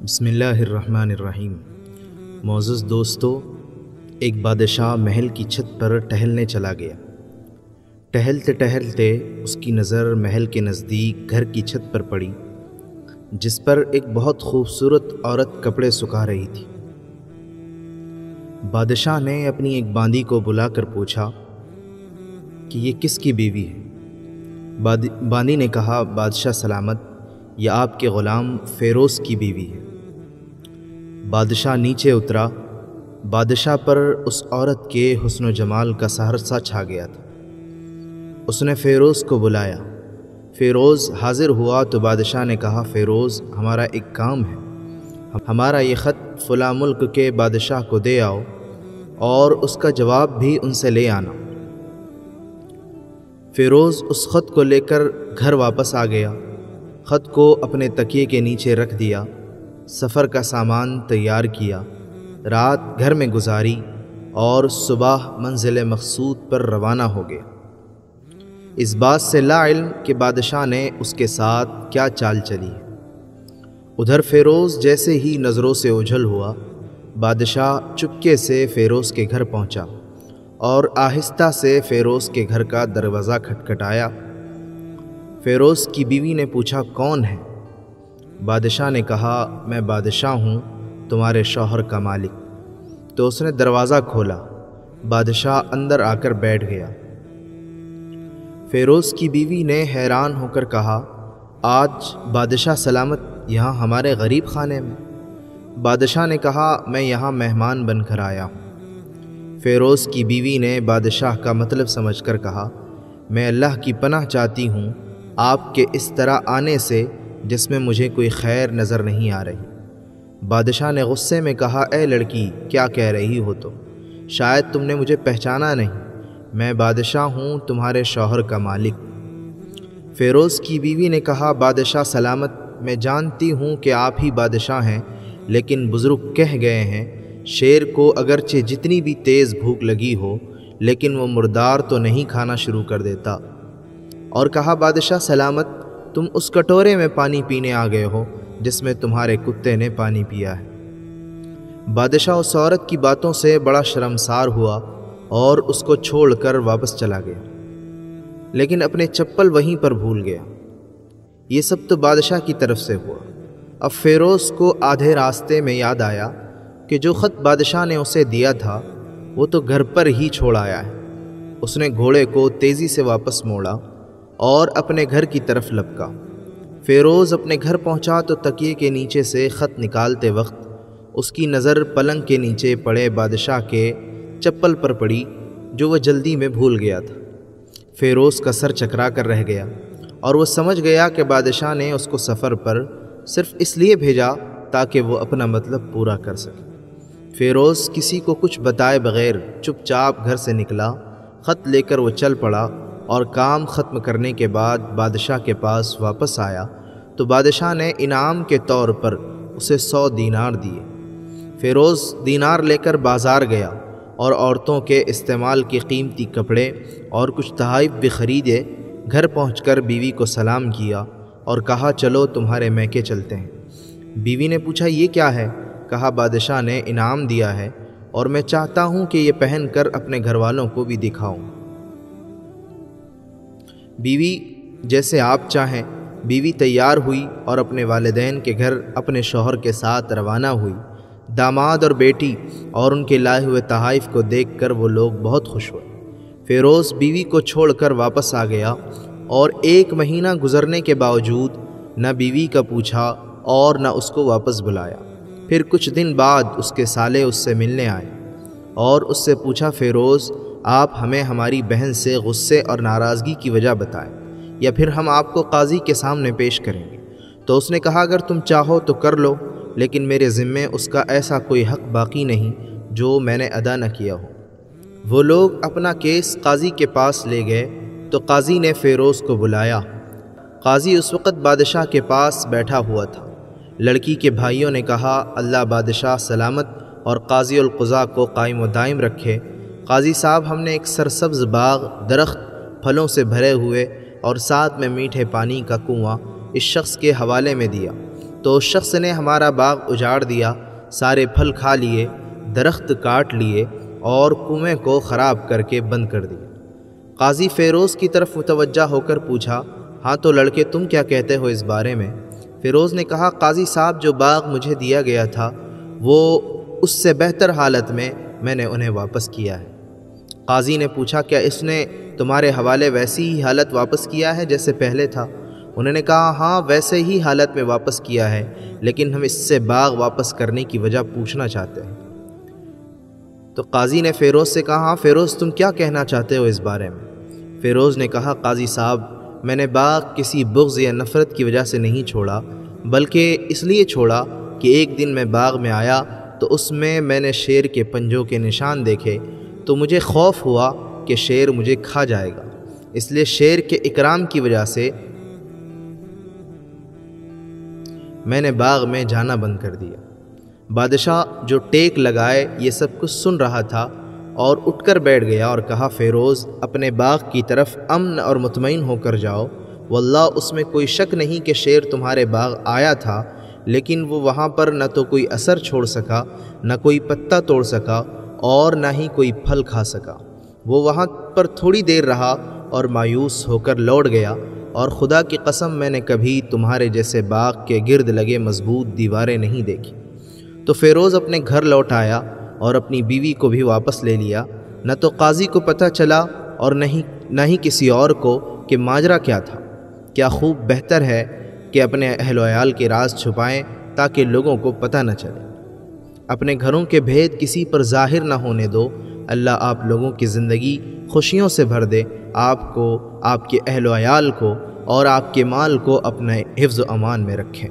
بسم اللہ الرحمن الرحیم۔ معزز دوستو، ایک بادشاہ محل کی چھت پر ٹہلنے چلا گیا۔ ٹہلتے ٹہلتے اس کی نظر محل کے نزدیک گھر کی چھت پر پڑی، جس پر ایک بہت خوبصورت عورت کپڑے سکھا رہی تھی۔ بادشاہ نے اپنی ایک باندی کو بلا کر پوچھا کہ یہ کس کی بیوی ہے؟ باندی نے کہا، بادشاہ سلامت، یہ آپ کے غلام فیروز کی بیوی ہے۔ بادشاہ نیچے اترا۔ بادشاہ پر اس عورت کے حسن و جمال کا سہرسہ چھا گیا تھا۔ اس نے فیروز کو بلایا۔ فیروز حاضر ہوا تو بادشاہ نے کہا، فیروز، ہمارا ایک کام ہے، ہمارا یہ خط فلاں ملک کے بادشاہ کو دے آؤ اور اس کا جواب بھی ان سے لے آنا۔ فیروز اس خط کو لے کر گھر واپس آ گیا۔ خط کو اپنے تکیے کے نیچے رکھ دیا، سفر کا سامان تیار کیا، رات گھر میں گزاری اور صبح منزل مقصود پر روانہ ہو گیا، اس بات سے لا علم کہ بادشاہ نے اس کے ساتھ کیا چال چلی ہے۔ ادھر فیروز جیسے ہی نظروں سے اوجھل ہوا، بادشاہ چپکے سے فیروز کے گھر پہنچا اور آہستہ سے فیروز کے گھر کا دروازہ کھٹکھٹایا۔ فیروز کی بیوی نے پوچھا، کون ہے؟ بادشاہ نے کہا، میں بادشاہ ہوں، تمہارے شوہر کا مالک۔ تو اس نے دروازہ کھولا۔ بادشاہ اندر آ کر بیٹھ گیا۔ فیروز کی بیوی نے حیران ہو کر کہا، آج بادشاہ سلامت یہاں ہمارے غریب خانے میں؟ بادشاہ نے کہا، میں یہاں مہمان بن کر آیا ہوں۔ فیروز کی بیوی نے بادشاہ کا مطلب سمجھ کر کہا، میں اللہ کی پناہ چاہتی ہوں آپ کے اس طرح آنے سے جس میں مجھے کوئی خیر نظر نہیں آ رہی۔ بادشاہ نے غصے میں کہا، اے لڑکی، کیا کہہ رہی ہو تم؟ شاید تم نے مجھے پہچانا نہیں، میں بادشاہ ہوں، تمہارے شوہر کا مالک۔ فیروز کی بیوی نے کہا، بادشاہ سلامت، میں جانتی ہوں کہ آپ ہی بادشاہ ہیں، لیکن بزرگ کہہ گئے ہیں، شیر کو اگرچہ جتنی بھی تیز بھوک لگی ہو لیکن وہ مردار تو نہیں کھانا شروع کر دیتا۔ اور کہا، بادشاہ سلامت، تم اس کٹورے میں پانی پینے آ گئے ہو جس میں تمہارے کتے نے پانی پیا ہے۔ بادشاہ اس عورت کی باتوں سے بڑا شرمسار ہوا اور اس کو چھوڑ کر واپس چلا گیا، لیکن اپنے چپل وہیں پر بھول گیا۔ یہ سب تو بادشاہ کی طرف سے ہوا۔ اب فیروز کو آدھے راستے میں یاد آیا کہ جو خط بادشاہ نے اسے دیا تھا وہ تو گھر پر ہی چھوڑ آیا ہے۔ اس نے گھوڑے کو تیزی سے واپس موڑا اور اپنے گھر کی طرف لپکا۔ فیروز اپنے گھر پہنچا تو تکیے کے نیچے سے خط نکالتے وقت اس کی نظر پلنگ کے نیچے پڑے بادشاہ کے چپل پر پڑی، جو وہ جلدی میں بھول گیا تھا۔ فیروز کا سر چکرا کر رہ گیا اور وہ سمجھ گیا کہ بادشاہ نے اس کو سفر پر صرف اس لیے بھیجا تاکہ وہ اپنا مطلب پورا کر سکے۔ فیروز کسی کو کچھ بتائے بغیر چپ چاپ گھر سے نکلا، خط لے کر وہ چل پڑا اور کام ختم کرنے کے بعد بادشاہ کے پاس واپس آیا تو بادشاہ نے انعام کے طور پر اسے 100 دینار دیے۔ فیروز دینار لے کر بازار گیا اور عورتوں کے استعمال کے قیمتی کپڑے اور کچھ تحائف بھی خریدے۔ گھر پہنچ کر بیوی کو سلام کیا اور کہا، چلو تمہارے میکے چلتے ہیں۔ بیوی نے پوچھا، یہ کیا ہے؟ کہا، بادشاہ نے انعام دیا ہے اور میں چاہتا ہوں کہ یہ پہن کر اپنے گھر والوں کو بھی دکھاؤں۔ بیوی، جیسے آپ چاہیں۔ بیوی تیار ہوئی اور اپنے والدین کے گھر اپنے شوہر کے ساتھ روانہ ہوئی۔ داماد اور بیٹی اور ان کے لائے ہوئے تحائف کو دیکھ کر وہ لوگ بہت خوش ہوئے۔ فیروز بیوی کو چھوڑ کر واپس آ گیا اور 1 مہینہ گزرنے کے باوجود نہ بیوی کا پوچھا اور نہ اس کو واپس بلایا۔ پھر کچھ دن بعد اس کے سالے اس سے ملنے آئے اور اس سے پوچھا، فیروز، آپ ہمیں ہماری بہن سے غصے اور ناراضگی کی وجہ بتائیں یا پھر ہم آپ کو قاضی کے سامنے پیش کریں گے۔ تو اس نے کہا، اگر تم چاہو تو کر لو، لیکن میرے ذمے اس کا ایسا کوئی حق باقی نہیں جو میں نے ادا نہ کیا ہو۔ وہ لوگ اپنا کیس قاضی کے پاس لے گئے تو قاضی نے فیروز کو بلایا۔ قاضی اس وقت بادشاہ کے پاس بیٹھا ہوا تھا۔ لڑکی کے بھائیوں نے کہا، اللہ بادشاہ سلامت اور قاضی القضاء کو قائم و دائم رکھے۔ قاضی صاحب، ہم نے ایک سرسبز باغ، درخت، پھلوں سے بھرے ہوئے اور ساتھ میں میٹھے پانی کا کنواں اس شخص کے حوالے میں دیا تو اس شخص نے ہمارا باغ اجاڑ دیا، سارے پھل کھا لیے، درخت کاٹ لیے اور کنویں کو خراب کر کے بند کر دیا۔ قاضی فیروز کی طرف متوجہ ہو کر پوچھا، ہاں تو لڑکے تم کیا کہتے ہو اس بارے میں؟ فیروز نے کہا، قاضی صاحب جو باغ مجھے دیا گیا تھا وہ اس سے بہتر حالت میں نے انہیں واپس کیا ہے۔ قاضی نے پوچھا، کیا اس نے تمہارے حوالے ویسی ہی حالت واپس کیا ہے جیسے پہلے تھا؟ انہوں نے کہا، ہاں ویسے ہی حالت میں واپس کیا ہے، لیکن ہم اس سے باغ واپس کرنے کی وجہ پوچھنا چاہتے ہیں۔ تو قاضی نے فیروز سے کہا، ہاں فیروز تم کیا کہنا چاہتے ہو اس بارے میں؟ فیروز نے کہا، قاضی صاحب میں نے باغ کسی بغض یا نفرت کی وجہ سے نہیں چھوڑا، بلکہ اس لیے چھوڑا کہ ایک دن میں باغ میں آیا تو اس میں نے شیر کے پنجوں کے نشان دیکھے، تو مجھے خوف ہوا کہ شیر مجھے کھا جائے گا، اس لیے شیر کے اکرام کی وجہ سے میں نے باغ میں جانا بند کر دیا۔ بادشاہ جو ٹیک لگائے یہ سب کچھ سن رہا تھا اور اٹھ کر بیٹھ گیا اور کہا، فیروز اپنے باغ کی طرف امن اور مطمئن ہو کر جاؤ، واللہ اس میں کوئی شک نہیں کہ شیر تمہارے باغ آیا تھا، لیکن وہ وہاں پر نہ تو کوئی اثر چھوڑ سکا، نہ کوئی پتا توڑ سکا اور نہ ہی کوئی پھل کھا سکا۔ وہ وہاں پر تھوڑی دیر رہا اور مایوس ہو کر لوٹ گیا، اور خدا کی قسم میں نے کبھی تمہارے جیسے باغ کے گرد لگے مضبوط دیواریں نہیں دیکھی۔ تو فیروز اپنے گھر لوٹ آیا اور اپنی بیوی کو بھی واپس لے لیا۔ نہ تو قاضی کو پتہ چلا اور نہ ہی کسی اور کو کہ ماجرا کیا تھا۔ کیا خوب بہتر ہے کہ اپنے اہل و عیال کے راز چھپائیں تاکہ لوگوں کو پتہ نہ چلے۔ اپنے گھروں کے بھید کسی پر ظاہر نہ ہونے دو۔ اللہ آپ لوگوں کی زندگی خوشیوں سے بھر دے، آپ کو، آپ کے اہل و عیال کو اور آپ کے مال کو اپنے حفظ و امان میں رکھیں۔